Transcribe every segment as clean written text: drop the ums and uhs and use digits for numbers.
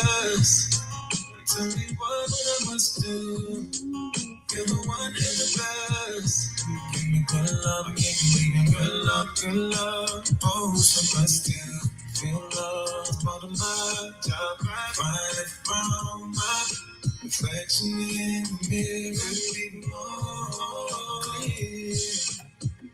best. Tell me what I must do. You're the one and the best. Give me good love, give me good love. Oh, so much still feel love. Part of my job, right from my reflection in the mirror, be more clear.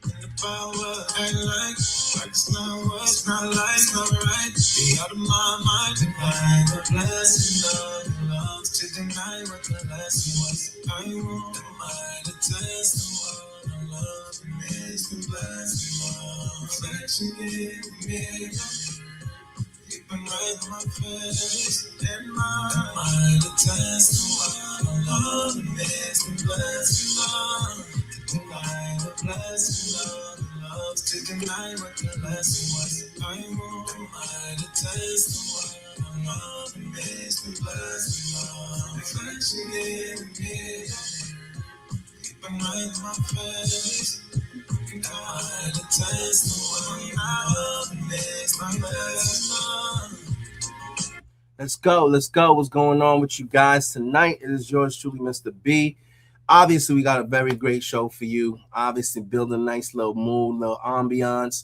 And the power I like it's not what's not like, it's not right. Be out of my mind, deny the blessing, love to deny what the lesson was. I won't deny the test, the one I love and miss the blessing, reflection in the mirror. Keeping right on my face and my the test, the one I love and miss the blessing, deny the blessing, love to deny what the lesson was. I won't deny the testimony. Love and miss the blessing. Reflection in the mirror. Keeping right in my face. Deny the testimony. Love and miss my blessing. Let's go. Let's go. What's going on with you guys tonight? It is yours truly, Mr. B. Obviously, we got a very great show for you. Obviously, building a nice little mood, little ambiance.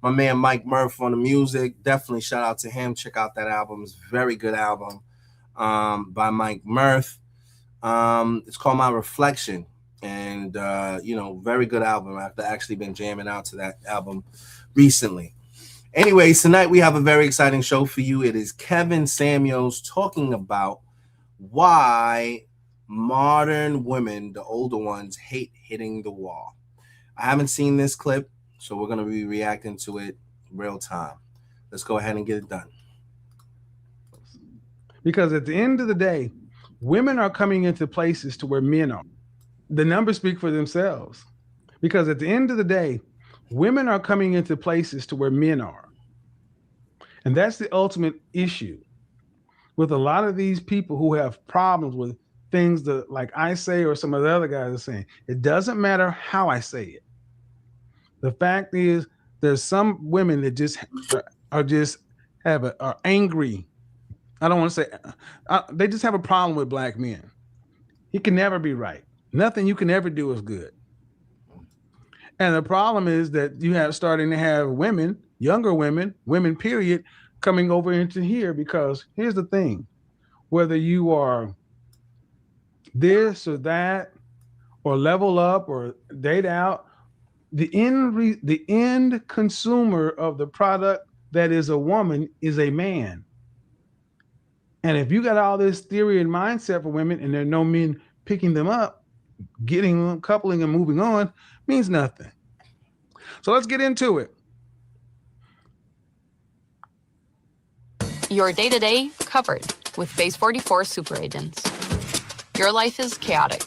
My man Mike Murph on the music. Definitely shout out to him. Check out that album. It's a very good album by Mike Murph. It's called My Reflection. And, very good album. I've actually been jamming out to that album recently. Anyways, tonight we have a very exciting show for you. It is Kevin Samuels talking about why modern women, the older ones, hate hitting the wall. I haven't seen this clip, so we're going to be reacting to it real time. Let's go ahead and get it done. Because at the end of the day, women are coming into places to where men are. The numbers speak for themselves. Because at the end of the day, women are coming into places to where men are. And that's the ultimate issue with a lot of these people who have problems with things that, like I say or some of the other guys are saying. It doesn't matter how I say it. The fact is, there's some women that just are angry. I don't want to say they just have a problem with black men. He can never be right. Nothing you can ever do is good. And the problem is that you have starting to have women, younger women period, coming over into here, because here's the thing, whether you are this or that, or level up or date out, the end consumer of the product that is a woman is a man. And if you got all this theory and mindset for women and there are no men picking them up, getting them, coupling and moving on, means nothing. So let's get into it. Your day-to-day covered with Base 44 super agents. Your life is chaotic.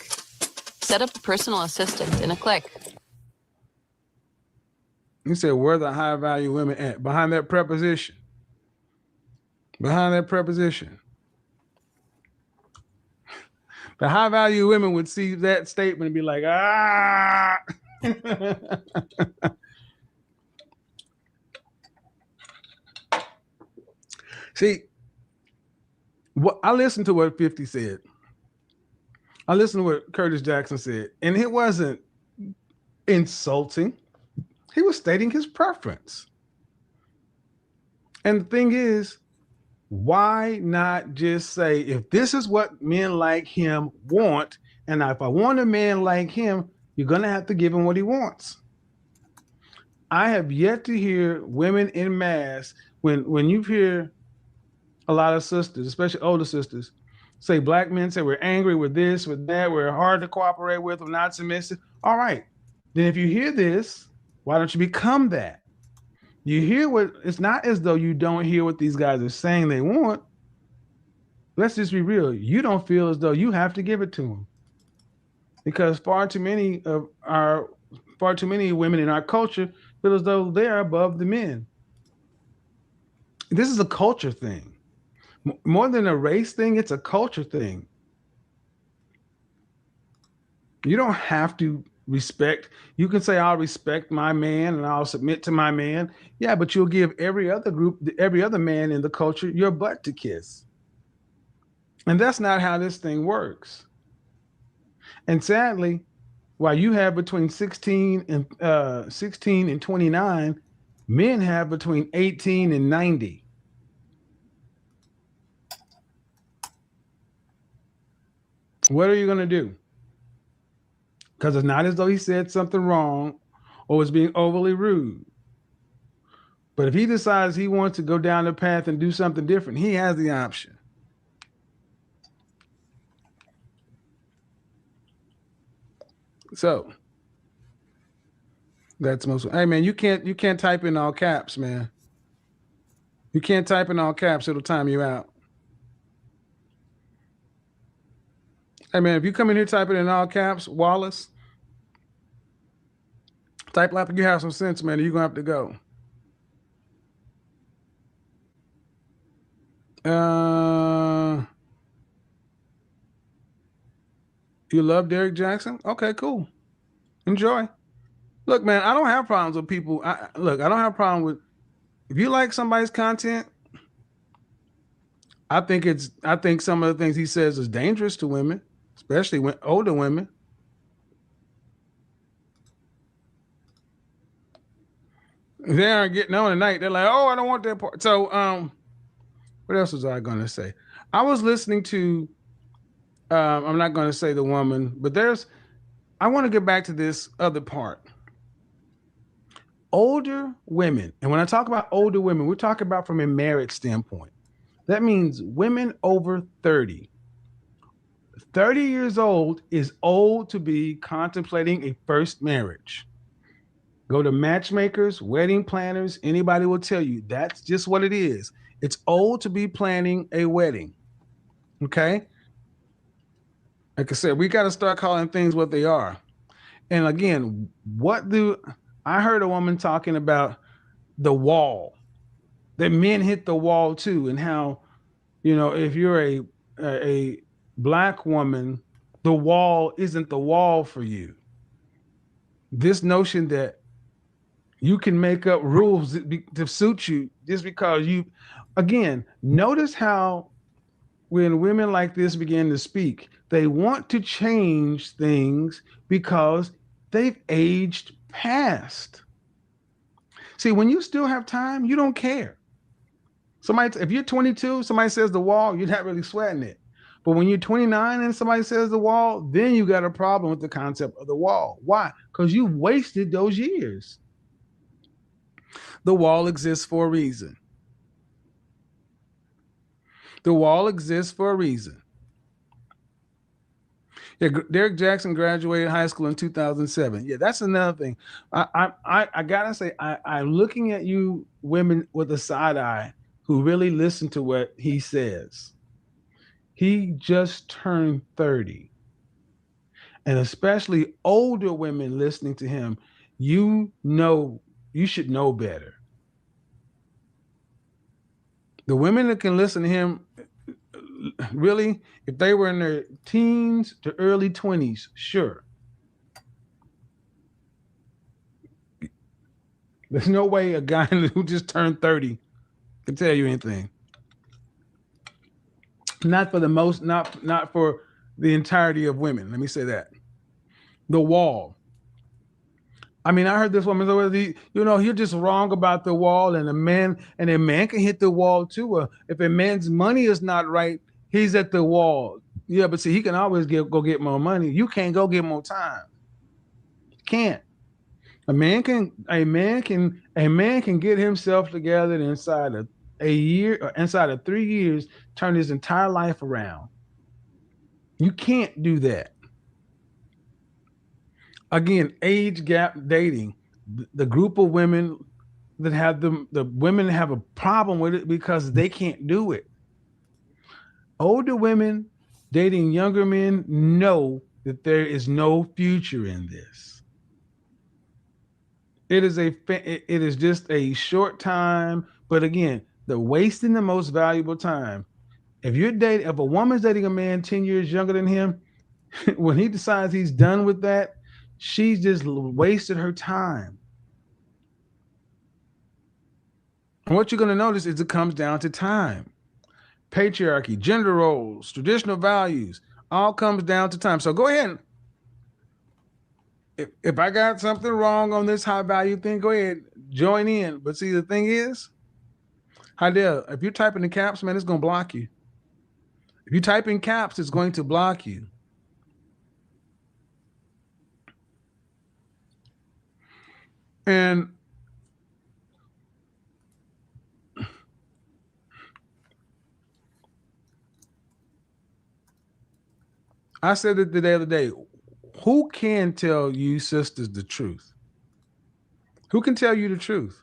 Set up a personal assistant in a click. You said, where are the high-value women at? Behind that preposition. Behind that preposition. The high-value women would see that statement and be like, ah. See, I listened to what 50 said. I listened to what Curtis Jackson said, and it wasn't insulting. He was stating his preference. And the thing is, why not just say, if this is what men like him want, and if I want a man like him, you're going to have to give him what he wants. I have yet to hear women en masse, when you hear a lot of sisters, especially older sisters, say black men say we're angry with this, with that, we're hard to cooperate with, we're not submissive. All right. Then if you hear this, why don't you become that? You hear what, it's not as though you don't hear what these guys are saying they want. Let's just be real. You don't feel as though you have to give it to them. Because far too many women in our culture feel as though they are above the men. This is a culture thing. More than a race thing, it's a culture thing. You don't have to respect. You can say, I'll respect my man and I'll submit to my man. Yeah, but you'll give every other man in the culture your butt to kiss. And that's not how this thing works. And sadly, while you have between 16 and 29, men have between 18 and 90. What are you going to do? Because it's not as though he said something wrong or was being overly rude. But if he decides he wants to go down the path and do something different, he has the option. So that's most. Hey man, you can't type in all caps, man. You can't type in all caps; it'll time you out. Hey man, if you come in here typing in all caps, Wallace, type like you have some sense, man. You're gonna have to go. You love Derek Jackson? Okay, cool. Enjoy. Look, man, I don't have problems with people. I don't have a problem with if you like somebody's content. I think some of the things he says is dangerous to women, especially when older women. They aren't getting on tonight. They're like, oh, I don't want that part. So, what else was I going to say? I was listening to, I'm not going to say the woman, but I want to get back to this other part. Older women, and when I talk about older women, we're talking about from a marriage standpoint. That means women over 30. 30 years old is old to be contemplating a first marriage. Go to matchmakers, wedding planners, anybody will tell you that's just what it is. It's old to be planning a wedding. Okay? Like I said, we got to start calling things what they are. And again, I heard a woman talking about the wall, that men hit the wall too, and how, if you're a Black woman, the wall isn't the wall for you. This notion that you can make up rules to suit you just because again, notice how when women like this begin to speak, they want to change things because they've aged past. See, when you still have time, you don't care. If you're 22, somebody says the wall, you're not really sweating it. But when you're 29 and somebody says the wall, then you got a problem with the concept of the wall. Why? Because you wasted those years. The wall exists for a reason. The wall exists for a reason. Yeah, Derek Jackson graduated high school in 2007. Yeah, that's another thing. I gotta say, I'm looking at you women with a side eye who really listen to what he says. He just turned 30. And especially older women listening to him, you should know better. The women that can listen to him, really, if they were in their teens to early 20s, sure. There's no way a guy who just turned 30 can tell you anything. Not for the entirety of women. Let me say that. The wall. I mean, I heard this woman say, you're just wrong about the wall, and a man can hit the wall too. If a man's money is not right, he's at the wall. Yeah, but see, he can always go get more money. You can't go get more time. Can't. A man can get himself together inside of a year or inside of 3 years, turn his entire life around. You can't do that. Again, age gap dating, the group of women that have the women have a problem with it because they can't do it. Older women dating younger men know that there is no future in this. It is just a short time, but again, they're wasting the most valuable time. If a woman's dating a man 10 years younger than him, when he decides he's done with that, she's just wasted her time. And what you're going to notice is it comes down to time. patriarchy, gender roles, traditional values, all comes down to time. So go ahead. If I got something wrong on this high value thing, go ahead, join in. But see, the thing is, Heidel, if you type in the caps, man, it's going to block you. If you type in caps, it's going to block you. And I said it the other day. Who can tell you sisters the truth? Who can tell you the truth?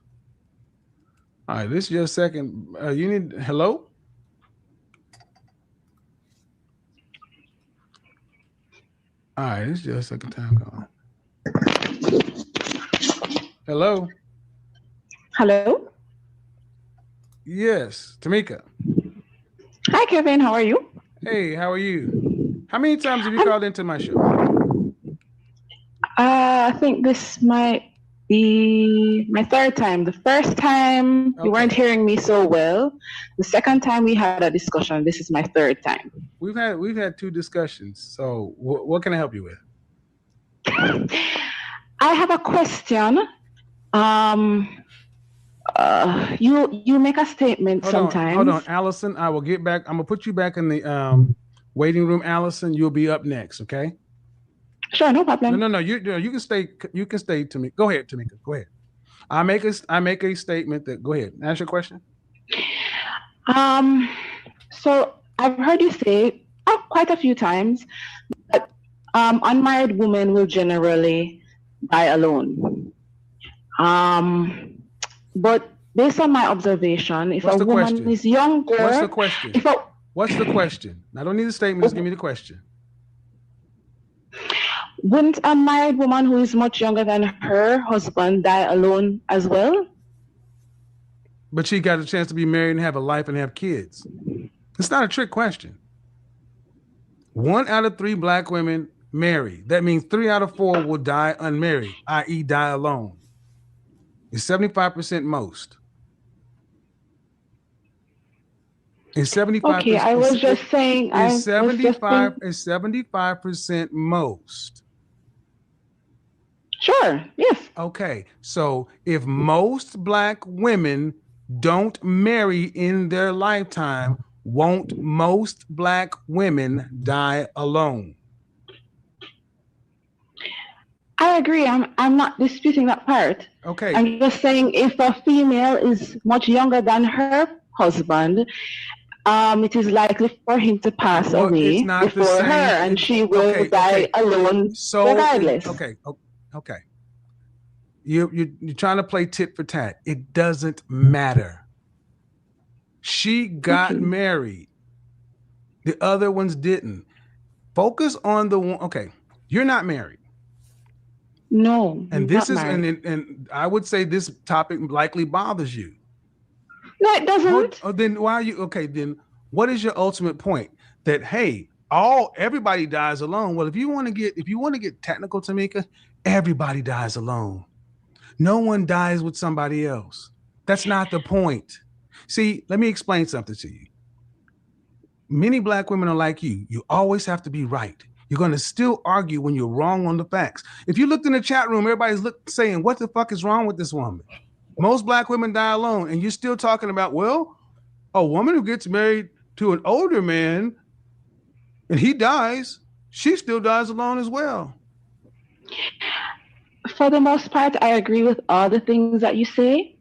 All right, this is your second. You need hello? All right, this is your second time calling. Hello? Hello? Yes, Tamika. Hi, Kevin. How are you? Hey, how are you? How many times have you called into my show? I think this might be my third time. The first time you weren't hearing me so well. The second time we had a discussion. This is my third time. We've had 2 discussions. So what can I help you with? I have a question. You make a statement sometimes. Hold on, Allison. I will get back. I'm gonna put you back in the waiting room, Allison. You'll be up next, okay? Sure, no problem. No. You can stay. You can stay, Tamika. Go ahead, Tamika. Go ahead. I make a statement that. Go ahead. Ask your question. So I've heard you say quite a few times that unmarried women will generally die alone. But based on my observation, if a woman is younger, what's the question? What's the question? I don't need a statement. Just give me the question. Wouldn't a married woman who is much younger than her husband die alone as well? But she got a chance to be married and have a life and have kids. It's not a trick question. 1 out of 3 black women marry. That means 3 out of 4 will die unmarried, i.e. die alone. It's 75% most. It's 75%. Okay, I was just saying. It's 75% most. Sure, yes. Okay, so if most black women don't marry in their lifetime, won't most black women die alone? I agree. I'm not disputing that part. Okay. I'm just saying if a female is much younger than her husband, it is likely for him to pass away before her, and she will die alone regardless. Okay. You're trying to play tit for tat. It doesn't matter. She got married. The other ones didn't. Focus on the one. Okay, you're not married. No. And this is and I would say this topic likely bothers you. No, it doesn't. Then why are you okay? Then what is your ultimate point? That hey, everybody dies alone. Well, if you want to get technical, Tamika, everybody dies alone. No one dies with somebody else. That's not the point. See, let me explain something to you. Many black women are like you. You always have to be right. You're going to still argue when you're wrong on the facts. If you looked in the chat room, everybody's saying, what the fuck is wrong with this woman? Most black women die alone. And you're still talking about, well, a woman who gets married to an older man and he dies, she still dies alone as well. For the most part, I agree with all the things that you say.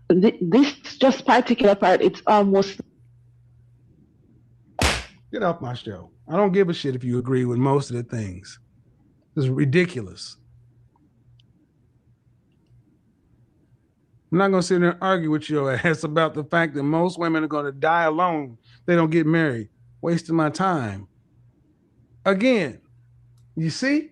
This just particular part, it's almost... Get off my show. I don't give a shit if you agree with most of the things. It's ridiculous. I'm not going to sit there and argue with your ass about the fact that most women are going to die alone. They don't get married. Wasting my time. Again, you see?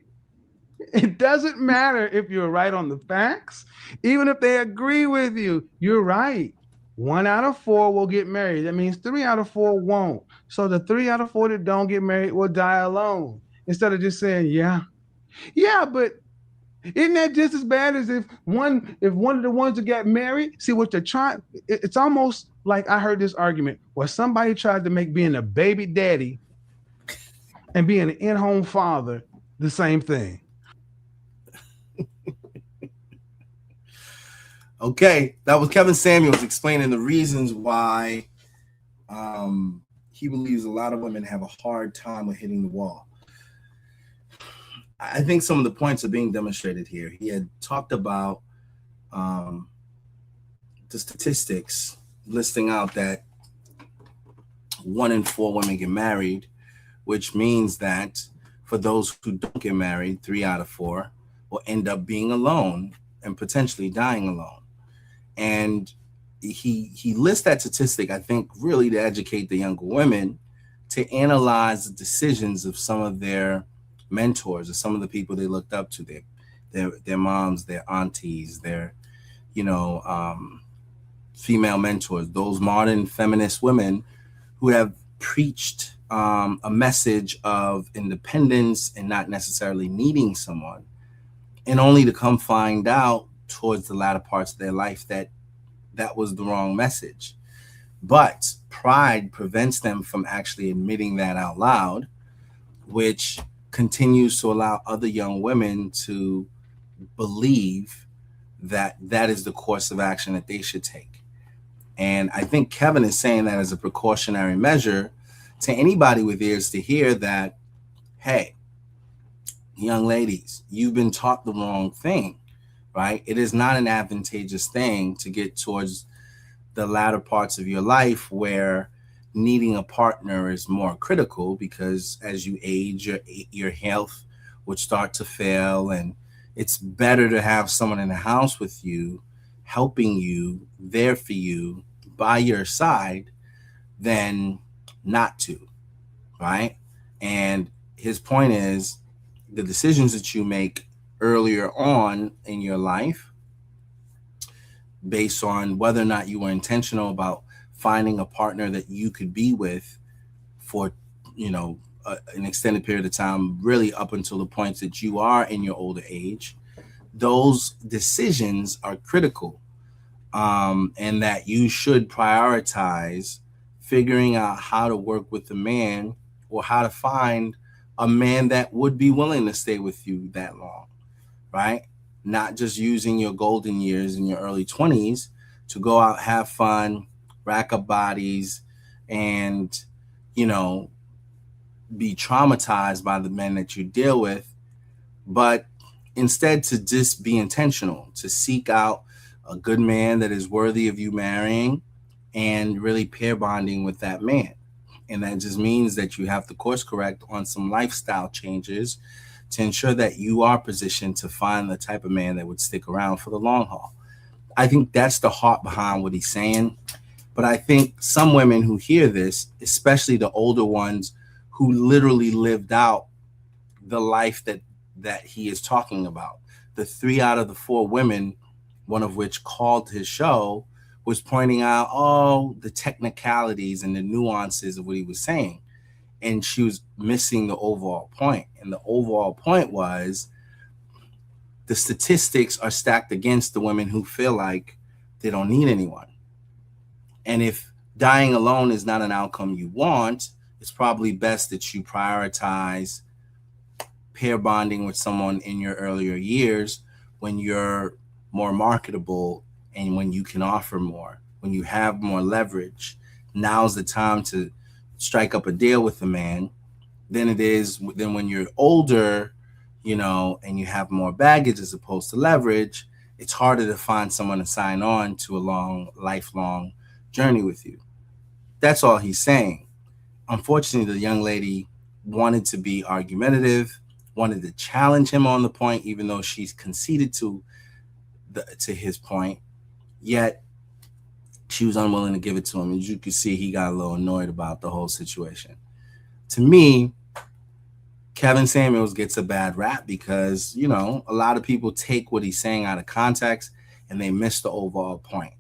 It doesn't matter if you're right on the facts. Even if they agree with you, you're right. 1 out of 4 will get married. That means 3 out of 4 won't. So the 3 out of 4 that don't get married will die alone. Instead of just saying, yeah, but Isn't that just as bad as if one of the ones that got married? See what they're trying. It's almost like I heard this argument where somebody tried to make being a baby daddy and being an in-home father the same thing. Okay, that was Kevin Samuels explaining the reasons why he believes a lot of women have a hard time with hitting the wall. I think some of the points are being demonstrated here. He had talked about the statistics listing out that 1 in 4 women get married, which means that for those who don't get married, 3 out of 4 will end up being alone and potentially dying alone. And he lists that statistic, I think, really to educate the younger women to analyze the decisions of some of their mentors or some of the people they looked up to, their moms, their aunties, their, female mentors, those modern feminist women who have preached a message of independence and not necessarily needing someone, and only to come find out towards the latter parts of their life that was the wrong message. But pride prevents them from actually admitting that out loud, which continues to allow other young women to believe that that is the course of action that they should take. And I think Kevin is saying that as a precautionary measure to anybody with ears to hear that, hey, young ladies, you've been taught the wrong thing, right? It is not an advantageous thing to get towards the latter parts of your life where needing a partner is more critical, because as you age, your health would start to fail, and it's better to have someone in the house with you, helping you, there for you, by your side, than not to, right? And his point is the decisions that you make earlier on in your life, based on whether or not you were intentional about finding a partner that you could be with for, an extended period of time, really up until the point that you are in your older age, those decisions are critical, and that you should prioritize figuring out how to work with a man, or how to find a man that would be willing to stay with you that long, right? Not just using your golden years in your early 20s to go out, have fun, rack up bodies, and, be traumatized by the men that you deal with, but instead to just be intentional, to seek out a good man that is worthy of you marrying and really pair bonding with that man. And that just means that you have to course correct on some lifestyle changes to ensure that you are positioned to find the type of man that would stick around for the long haul. I think that's the heart behind what he's saying. But I think some women who hear this, especially the older ones who literally lived out the life that he is talking about, the 3 out of the 4 women, one of which called his show, was pointing out the technicalities and the nuances of what he was saying. And she was missing the overall point. And the overall point was the statistics are stacked against the women who feel like they don't need anyone. And if dying alone is not an outcome you want, it's probably best that you prioritize pair bonding with someone in your earlier years when you're more marketable and when you can offer more, when you have more leverage. Now's the time to strike up a deal with a man than it is than when you're older, and you have more baggage as opposed to leverage. It's harder to find someone to sign on to a long, lifelong journey with you. That's all he's saying. Unfortunately, the young lady wanted to be argumentative, wanted to challenge him on the point, even though she's conceded to his point, yet she was unwilling to give it to him. As you can see, he got a little annoyed about the whole situation. To me, Kevin Samuels gets a bad rap because, a lot of people take what he's saying out of context and they miss the overall point.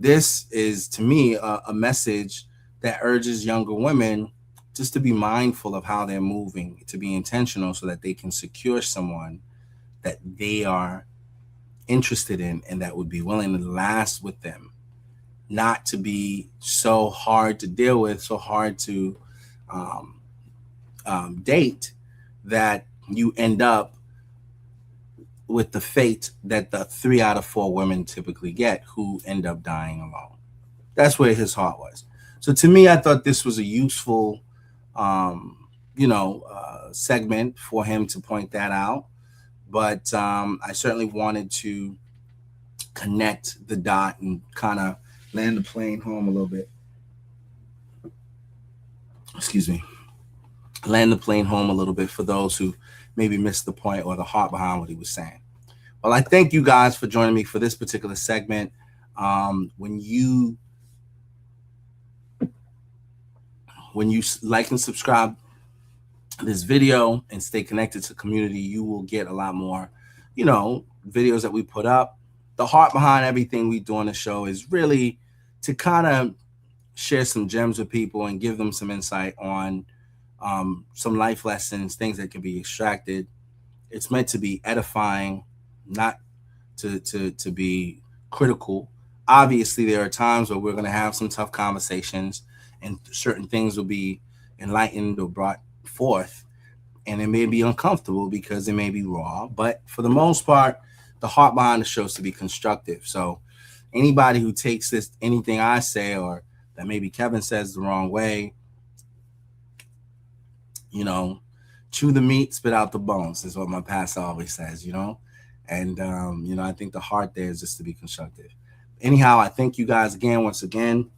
This is, to me, a message that urges younger women just to be mindful of how they're moving, to be intentional so that they can secure someone that they are interested in and that would be willing to last with them, not to be so hard to deal with, so hard to date, that you end up with the fate that the 3 out of 4 women typically get, who end up dying alone. That's where his heart was. So to me, I thought this was a useful, segment for him to point that out. But I certainly wanted to connect the dot and kind of land the plane home a little bit. Excuse me. Land the plane home a little bit for those who maybe missed the point or the heart behind what he was saying. Well, I thank you guys for joining me for this particular segment. When you like and subscribe this video and stay connected to the community, you will get a lot more, videos that we put up. The heart behind everything we do on the show is really to kind of share some gems with people and give them some insight on some life lessons, things that can be extracted. It's meant to be edifying, not to be critical. Obviously, there are times where we're going to have some tough conversations and certain things will be enlightened or brought forth, and it may be uncomfortable because it may be raw, but for the most part, the heart behind the show is to be constructive. So anybody who takes anything I say or that maybe Kevin says the wrong way, chew the meat, spit out the bones is what my pastor always says, and I think the heart there is just to be constructive. Anyhow, I thank you guys once again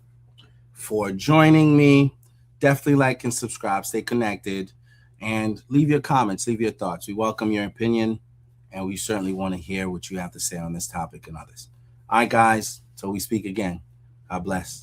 for joining me. Definitely like and subscribe, stay connected, and leave your comments, leave your thoughts. We welcome your opinion, and we certainly want to hear what you have to say on this topic and others. All right, guys, till we speak again. God bless.